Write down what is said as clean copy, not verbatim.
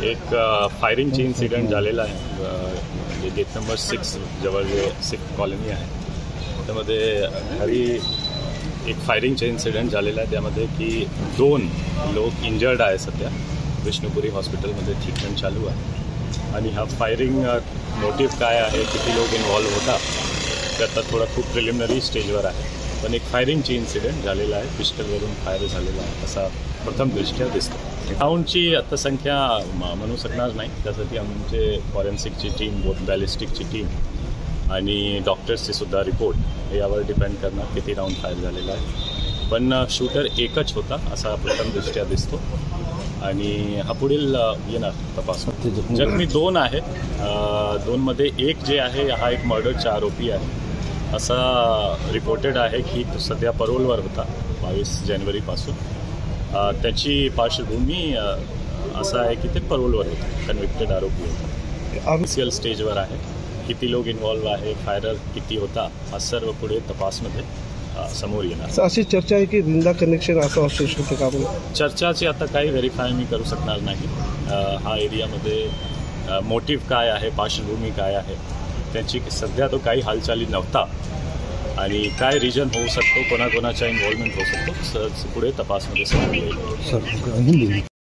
एक फायरिंगची इन्सिडेंट झालेला आहे गेट नंबर 6 जवळ जे सिख कॉलनी आहे त्यामध्ये हरी एक फायरिंगचा इन्सिडेंट झालेला आहे त्यामध्ये की 2 लोक इंजर्ड आहे सध्या विष्णुपुरी हॉस्पिटलमध्ये ट्रीटमेंट चालू आहे आणि हा फायरिंग मोटिव्ह काय आहे किती लोक इन्व्हॉल्व होता ते आता थोडा खूप प्रिलिमिनरी स्टेजवर आहे पण एक फायरिंगची इन्सिडेंट झालेला आहे पिस्टलवरून फायर झालेला आहे असा प्रथम दृष्ट्या दिसतो राऊंडची आता संख्या म्हणू शकणार नाही त्यासाठी आमचे फॉरेन्सिकची टीम बॅलिस्टिकची टीम आणि डॉक्टर्सचे सुद्धा रिपोर्ट यावर डिपेंड करणार किती राऊंड फायर झालेला आहे पण शूटर एकच होता असा प्रथम दृष्ट्या दिसतो आणि हा पुढील येणार तपास जखमी 2 आहे 2 मध्ये एक जे आहे हा एक मर्डरचा आरोपी आहे असा रिपोर्टेड आहे की तो सध्या परोलवर होता 22 जानेवारीपासून त्याची पार्श्वभूमी असा आहे की ते परोलवर होता कन्व्हिक्टेड आरोपी होता इनिशियल स्टेजवर आहे किती लोक इन्व्हॉल्व आहे फायरर किती होता हा सर्व पुढे तपासमध्ये समोर येणार अशी चर्चा आहे की रिंदा कनेक्शन असं असू शकतं का चर्चाची आता काही व्हेरीफाय मी करू शकणार नाही हा एरियामध्ये मोटिव्ह काय आहे पार्श्वभूमी काय आहे त्यांची सध्या तो काही हालचाली नव्हता आणि काय रिजन होऊ शकतो कोणाकोणाचा इन्व्हॉल्वमेंट होऊ शकतो पुढे तपासमध्ये समोर येईल